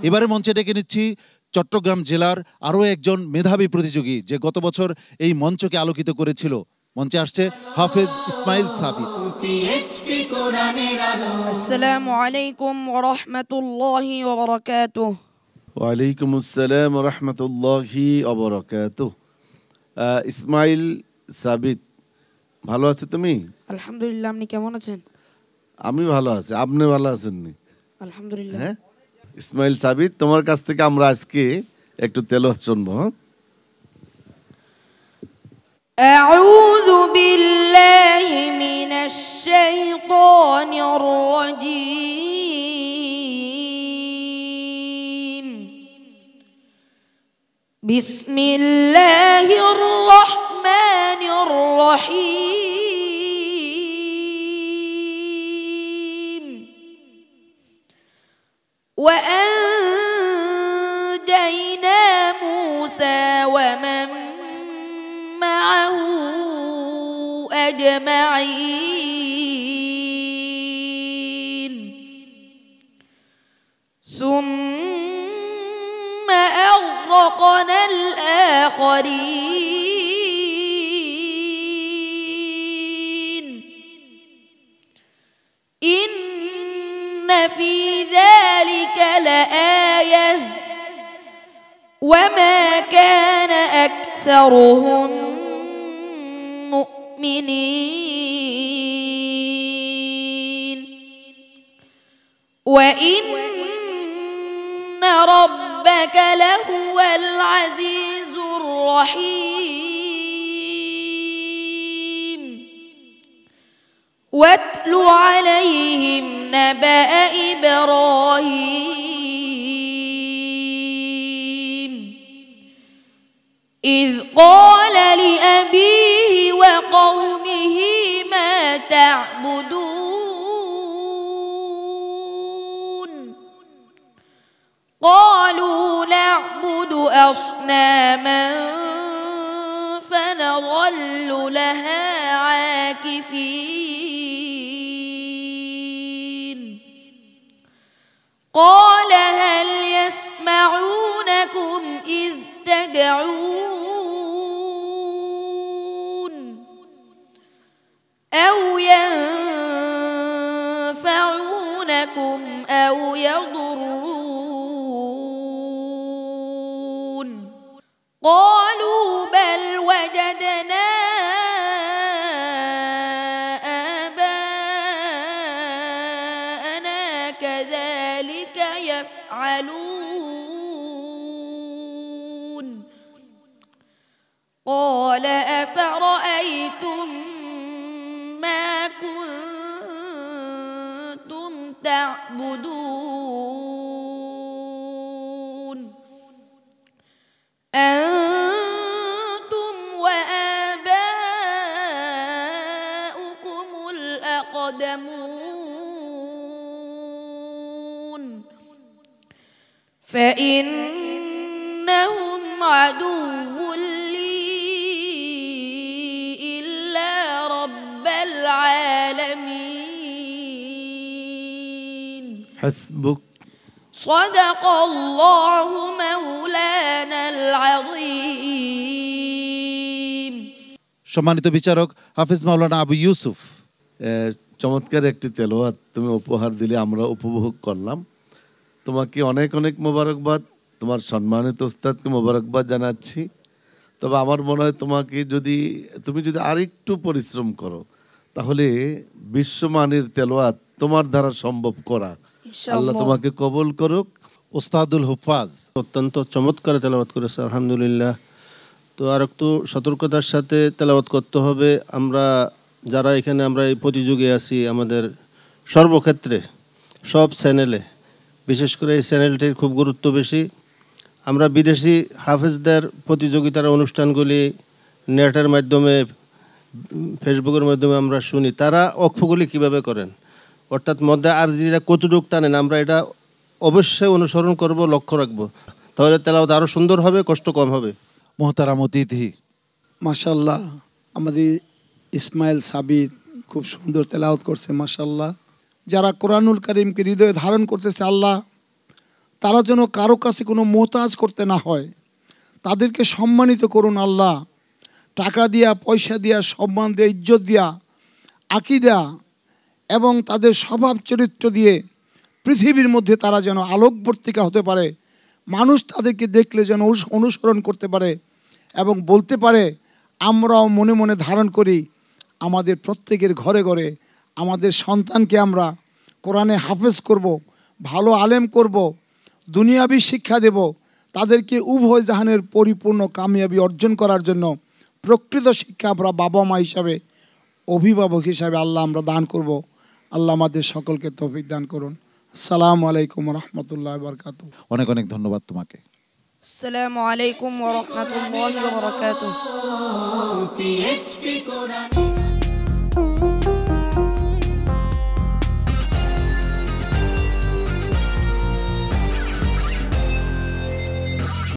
এবারে মঞ্চে ডেকে নিচ্ছি চট্টগ্রাম জেলার আরও একজন মেধাবী প্রতিযোগী যে গত বছর এই মঞ্চকে আলোকিত করেছিল। মঞ্চে আসছে হাফেজ ইসমাইল সাবিত। আসসালামু আলাইকুম ওয়া রাহমাতুল্লাহি ওয়া বারাকাতুহু। ওয়ালাইকুম আসসালাম ওয়া রাহমাতুল্লাহি ওয়া বারাকাতুহু। ইসমাইল সাবিত, ভালো আছো তুমি? আলহামদুলিল্লাহ, আপনি কেমন আছেন? আমি ভালো আছি, আপনি ভালো আছেন নি? আলহামদুলিল্লাহ। হ্যাঁ, ইসমাইল সাবিত, তোমার কাছ থেকে আমরা আজকে একটু তেলাওয়াত শুনবো। আউযু বিল্লাহি মিনাশ শাইতানির রাজীম। বিসমিল্লাহির রহমানির রহিম। وأنجينا موسى ومن معه أجمعين ثم أغرقنا الآخرين إن في ذلك لآية وما كان أكثرهم مؤمنين وإن ربك لهو العزيز الرحيم واتل عليهم نبأ إبراهيم إذ قال لأبيه وقومه ما تعبدون قالوا نعبد أصناما فنظل لها عاكفين قال هل يسمعونكم إذ تدعون أو ينفعونكم أو يضرون قالوا بل وجدنا آباءنا كذلك يفعلون قال أفرأيتم ما كنتم تعبدون أنتم وآباؤكم الأقدمون فإنهم عدو حسبك صدق الله مولانا العظيم। সম্মানিত বিচারক হাফেজ মাওলানা আবু ইউসুফ, চমৎকার একটি তেলাওয়াত তুমি উপহার দিলে, আমরা উপভোগ করলাম। তোমাকে অনেক অনেক মোবারকবাদ, তোমার সম্মানিত উস্তাদকে মোবারকবাদ জানাচ্ছি। তবে আমার মনে হয় তুমি যদি আরেকটু পরিশ্রম করো তাহলে বিশ্বমানের তেলাওয়াত তোমার দ্বারা সম্ভব করা। আল্লাহ তোমাকে কবুল করুক। ওস্তাদুল হুফাজ অত্যন্ত চমৎকার তেলাওয়াত করেছে, আলহামদুলিল্লাহ। তো আর একটু সতর্কতার সাথে তেলাওয়াত করতে হবে। আমরা যারা এখানে আমরা এই প্রতিযোগী আছি, আমাদের সর্বক্ষেত্রে সব চ্যানেলে, বিশেষ করে এই চ্যানেলটির খুব গুরুত্ব বেশি। আমরা বিদেশি হাফেজদের প্রতিযোগিতার অনুষ্ঠানগুলি নেটের মাধ্যমে, ফেসবুকের মাধ্যমে আমরা শুনি, তারা অক্ষগুলি কিভাবে করেন, অর্থাৎ মধ্যে আর যেটা কতটুক টানেন, আমরা এটা অবশ্যই অনুসরণ করব, লক্ষ্য রাখব, তাহলে তেলাওয়াত আরও সুন্দর হবে, কষ্ট কম হবে। মোহতারাম অতিথি, মাশাআল্লাহ, আমাদের ইসমাইল সাবিত খুব সুন্দর তেলাওয়াত করছে মাশাআল্লাহ। যারা কোরআনুল কারীমকে হৃদয়ে ধারণ করতেছে, আল্লাহ তারা যেন কারো কাছে কোনো মোহতাজ করতে না হয়। তাদেরকে সম্মানিত করুন আল্লাহ, টাকা দিয়া, পয়সা দিয়া, সম্মান দিয়া, ইজ্জত দিয়া, আকীদা এবং তাদের স্বভাব চরিত্র দিয়ে পৃথিবীর মধ্যে তারা যেন আলোকবর্তিকা হতে পারে। মানুষ তাদেরকে দেখলে যেন অনুসরণ করতে পারে এবং বলতে পারে, আমরাও মনে মনে ধারণ করি আমাদের প্রত্যেকের ঘরে ঘরে আমাদের সন্তানকে আমরা কোরআনে হাফেজ করব, ভালো আলেম করব, দুনিয়াবি শিক্ষা দেব, তাদেরকে উভয় জাহানের পরিপূর্ণ কামিয়াবি অর্জন করার জন্য প্রকৃত শিক্ষা আমরা বাবা মা হিসাবে, অভিভাবক হিসাবে আল্লাহ আমরা দান করব। আল্লাহ আমাদের সকলকে তৌফিক দান করুন। আসসালামু আলাইকুম রহমতুল্লাহ বারকাতুহু। অনেক অনেক ধন্যবাদ তোমাকে। আসসালামু আলাইকুম ওয়া রাহমাতুল্লাহি ওয়া বারাকাতুহু।